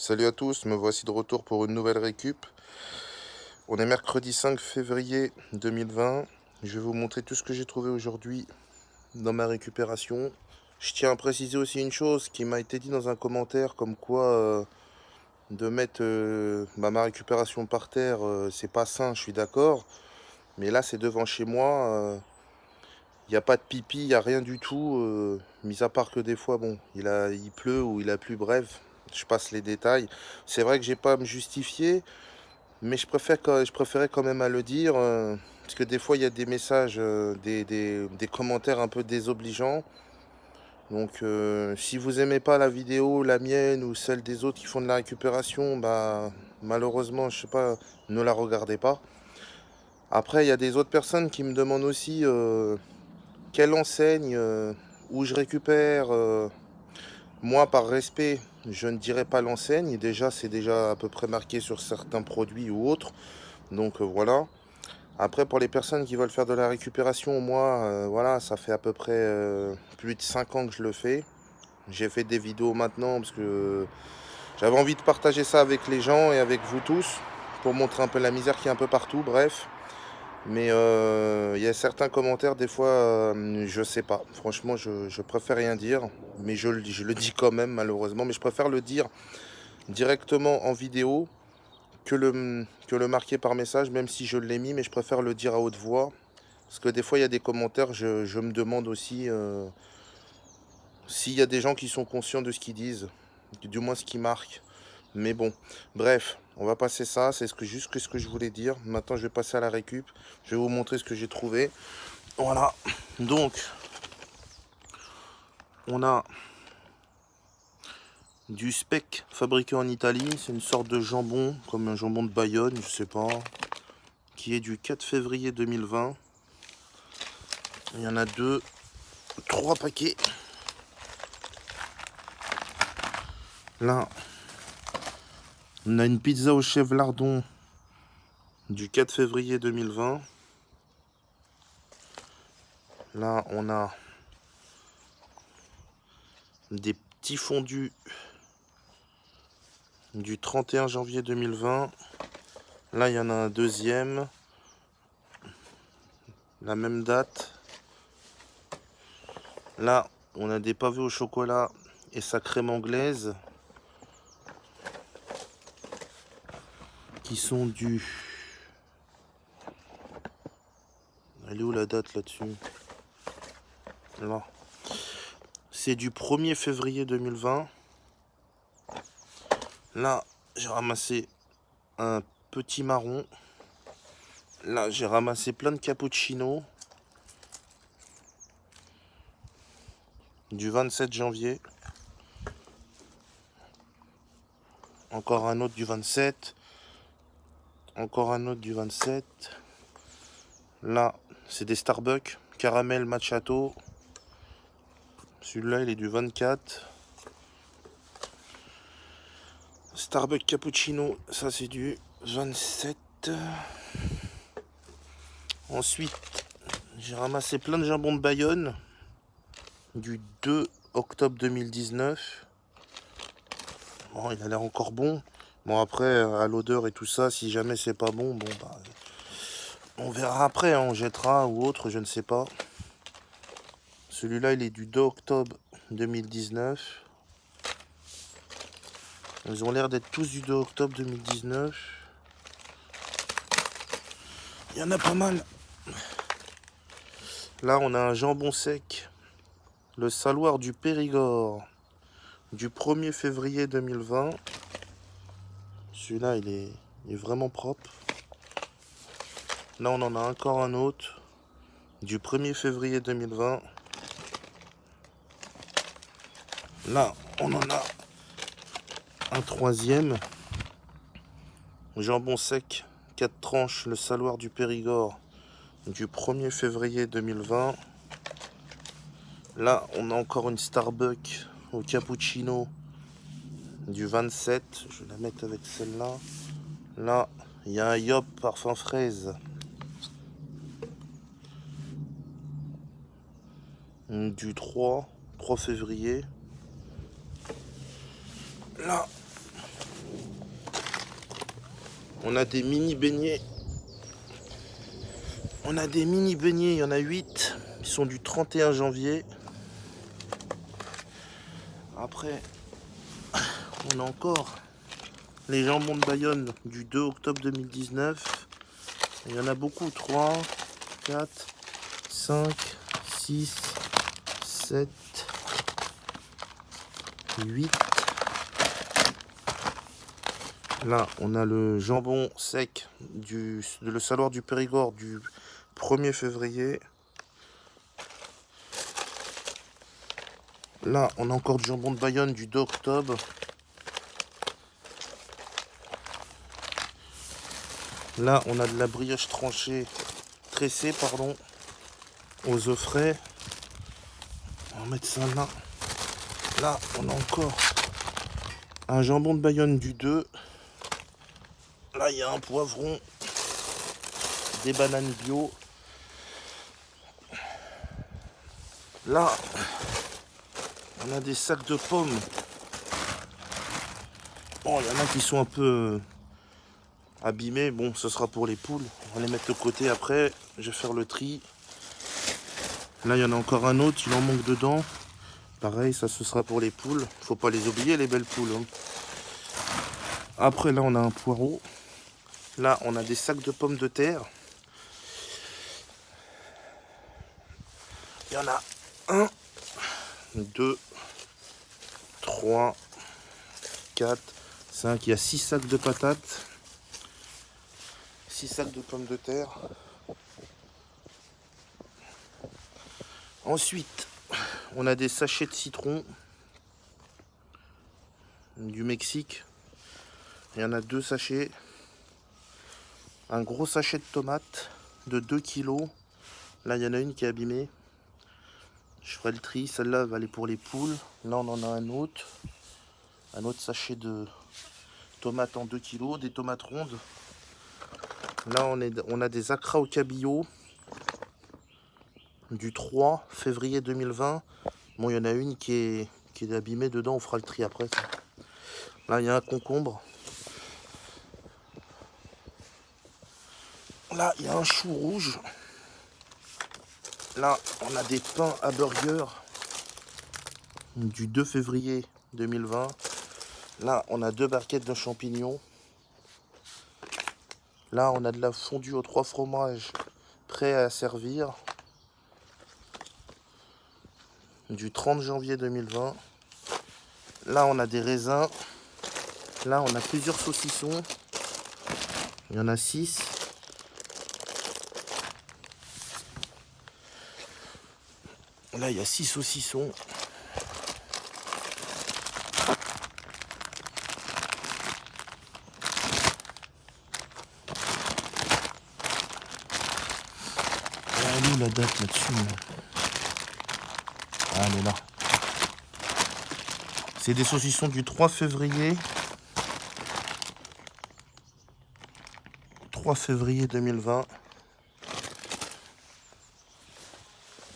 Salut à tous, me voici de retour pour une nouvelle récup. On est mercredi 5 février 2020. Je vais vous montrer tout ce que j'ai trouvé aujourd'hui dans ma récupération. Je tiens à préciser aussi une chose qui m'a été dit dans un commentaire comme quoi de mettre ma récupération par terre, c'est pas sain, je suis d'accord. Mais là, c'est devant chez moi. Il n'y a pas de pipi, il n'y a rien du tout. Mis à part que des fois, bon, il pleut ou il a plu, bref. Je passe les détails. C'est vrai que j'ai pas à me justifier. Mais je préférais quand même à le dire, parce que des fois il y a des messages, des commentaires un peu désobligeants. Donc si vous aimez pas la vidéo, la mienne ou celle des autres qui font de la récupération, bah malheureusement, je sais pas, ne la regardez pas. Après, il y a des autres personnes qui me demandent aussi quelle enseigne, où je récupère. Moi, par respect, je ne dirais pas l'enseigne. Déjà, c'est déjà à peu près marqué sur certains produits ou autres. Donc voilà. Après, pour les personnes qui veulent faire de la récupération, moi, voilà, ça fait à peu près plus de 5 ans que je le fais. J'ai fait des vidéos maintenant parce que j'avais envie de partager ça avec les gens et avec vous tous pour montrer un peu la misère qui est un peu partout, bref. Mais il y a certains commentaires, des fois, je sais pas. Franchement, je préfère rien dire, mais je le dis quand même, malheureusement. Mais je préfère le dire directement en vidéo que le marquer par message, même si je l'ai mis, mais je préfère le dire à haute voix. Parce que des fois, il y a des commentaires, je me demande aussi s'il y a des gens qui sont conscients de ce qu'ils disent, du moins ce qu'ils marquent. Mais bon, bref, on va passer ça, c'est juste ce que je voulais dire. Maintenant, je vais passer à la récup. Je vais vous montrer ce que j'ai trouvé. Voilà, donc, on a du speck fabriqué en Italie. C'est une sorte de jambon, comme un jambon de Bayonne, je sais pas, qui est du 4 février 2020. Il y en a trois paquets. Là, on a une pizza au chef lardon du 4 février 2020. Là, on a des petits fondus du 31 janvier 2020. Là, il y en a un deuxième. La même date. Là, on a des pavés au chocolat et sa crème anglaise. Qui sont du... Elle est où la date là-dessus? Là. C'est du 1er février 2020. Là, j'ai ramassé un petit marron. Là, j'ai ramassé plein de cappuccinos. Du 27 janvier. Encore un autre du 27. Encore un autre du 27. Là, c'est des Starbucks. Caramel Macchiato. Celui-là, il est du 24. Starbucks Cappuccino, ça c'est du 27. Ensuite, j'ai ramassé plein de jambon de Bayonne. Du 2 octobre 2019. Bon, il a l'air encore bon. Bon, après, à l'odeur et tout ça, si jamais c'est pas bon, bon, bah, on verra après, hein, on jettera ou autre, je ne sais pas. Celui-là, il est du 2 octobre 2019. Ils ont l'air d'être tous du 2 octobre 2019. Il y en a pas mal. Là, on a un jambon sec. Le Saloir du Périgord. Du 1er février 2020. Celui-là, il est vraiment propre. Là, on en a encore un autre. Du 1er février 2020. Là, on en a un troisième. Jambon sec, 4 tranches, le Saloir du Périgord. Du 1er février 2020. Là, on a encore une Starbucks au cappuccino du 27. Je vais la mettre avec celle-là. Là, il y a un Yop parfum fraise. Du 3 février. Là, On a des mini beignets. On a des mini beignets, il y en a 8. Ils sont du 31 janvier. Après, on a encore les jambons de Bayonne du 2 octobre 2019. Il y en a beaucoup. 3, 4, 5, 6, 7, 8. Là, on a le jambon sec de le Saloir du Périgord du 1er février. Là, on a encore du jambon de Bayonne du 2 octobre. Là, on a de la brioche tressée, aux œufs frais. On va mettre ça là. Là, on a encore un jambon de Bayonne du 2. Là, il y a un poivron, des bananes bio. Là, on a des sacs de pommes. Bon, il y en a qui sont un peu abîmés. Bon, ce sera pour les poules. On va les mettre de côté après. Je vais faire le tri. Là, il y en a encore un autre. Il en manque dedans. Pareil, ça, ce sera pour les poules. Faut pas les oublier, les belles poules. Hein. Après, là, on a un poireau. Là, on a des sacs de pommes de terre. Il y en a 1, 2, 3, 4, 5. Il y a 6 sacs de patates. 6 sacs de pommes de terre. Ensuite, on a des sachets de citron du Mexique. Il y en a 2 sachets. Un gros sachet de tomates de 2 kg. Là, il y en a une qui est abîmée. Je ferai le tri. Celle-là va aller pour les poules. Là, on en a un autre. Un autre sachet de tomates en 2 kg. Des tomates rondes. Là, on a des acras au cabillaud du 3 février 2020. Bon, il y en a une qui est abîmée dedans. On fera le tri après. Là, il y a un concombre. Là, il y a un chou rouge. Là, on a des pains à burger du 2 février 2020. Là, on a 2 barquettes de champignons. Là, on a de la fondue aux 3 fromages prêt à servir du 30 janvier 2020. Là, on a des raisins. Là, on a plusieurs saucissons. Il y en a 6. Là, il y a 6 saucissons. Elle est où la date là-dessus là? Ah, elle est là. C'est des saucissons du 3 février. 3 février 2020.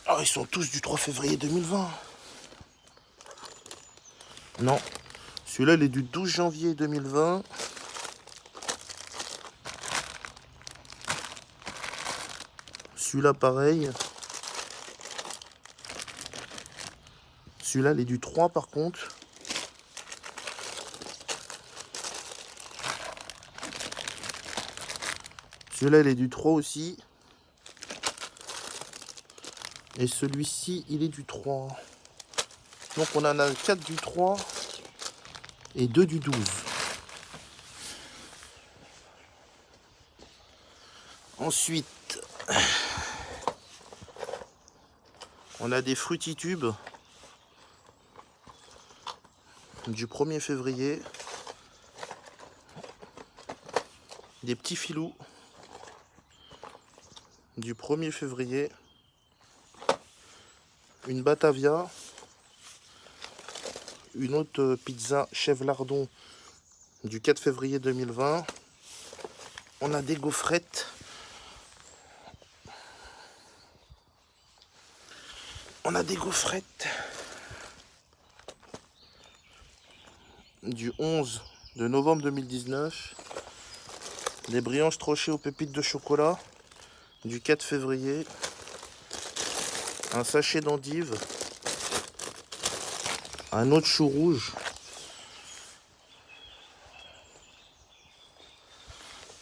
Ah, ils sont tous du 3 février 2020. Non. Celui-là, il est du 12 janvier 2020. Celui-là, pareil. Celui-là, il est du 3 par contre. Celui-là, il est du 3 aussi. Et celui-ci, il est du 3. Donc, on en a 4 du 3 et 2 du 12. Ensuite, on a des fruititubes du 1er février. Des petits filous du 1er février. Une Batavia. Une autre pizza chef lardon du 4 février 2020. On a des gaufrettes. On a des gaufrettes du 11 de novembre 2019. Des brioches trochées aux pépites de chocolat du 4 février. Un sachet d'endives. Un autre chou rouge.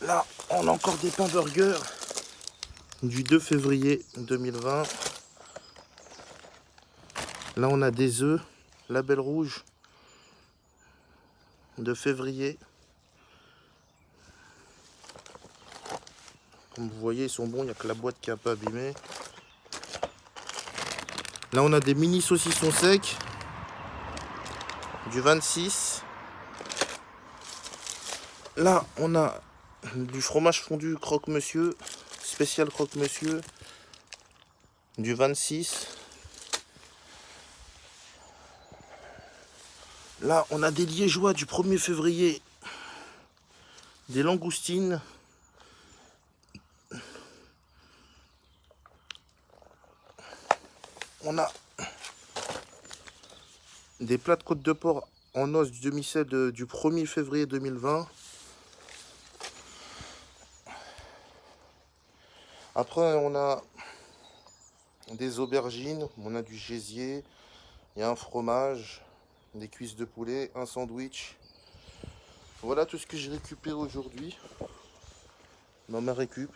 Là, on a encore des pains burgers du 2 février 2020. Là, on a des œufs Label Rouge de février. Comme vous voyez, ils sont bons, il n'y a que la boîte qui est un peu abîmée. Là, on a des mini saucissons secs du 26. Là, on a du fromage fondu croque-monsieur, spécial croque-monsieur du 26. Là, on a des liégeois du 1er février, des langoustines. On a des plats de côte de porc en os du demi-sel du 1er février 2020. Après, on a des aubergines, on a du gésier, il y a un fromage, des cuisses de poulet, un sandwich. Voilà tout ce que j'ai récupéré aujourd'hui dans ma récup.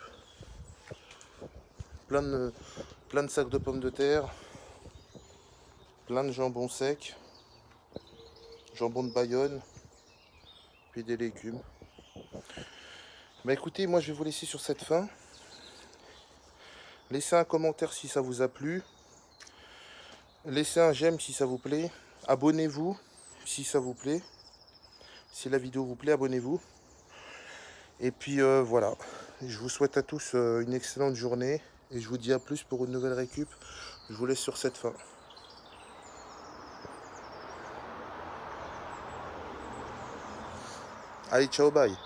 Plein de sacs de pommes de terre, plein de jambon sec, jambon de Bayonne, puis des légumes. Bah écoutez, moi je vais vous laisser sur cette fin. Laissez un commentaire si ça vous a plu. Laissez un j'aime si ça vous plaît. Abonnez-vous si ça vous plaît. Si la vidéo vous plaît, abonnez-vous. Et puis voilà. Je vous souhaite à tous une excellente journée. Et je vous dis à plus pour une nouvelle récup. Je vous laisse sur cette fin. Allez, ciao, bye.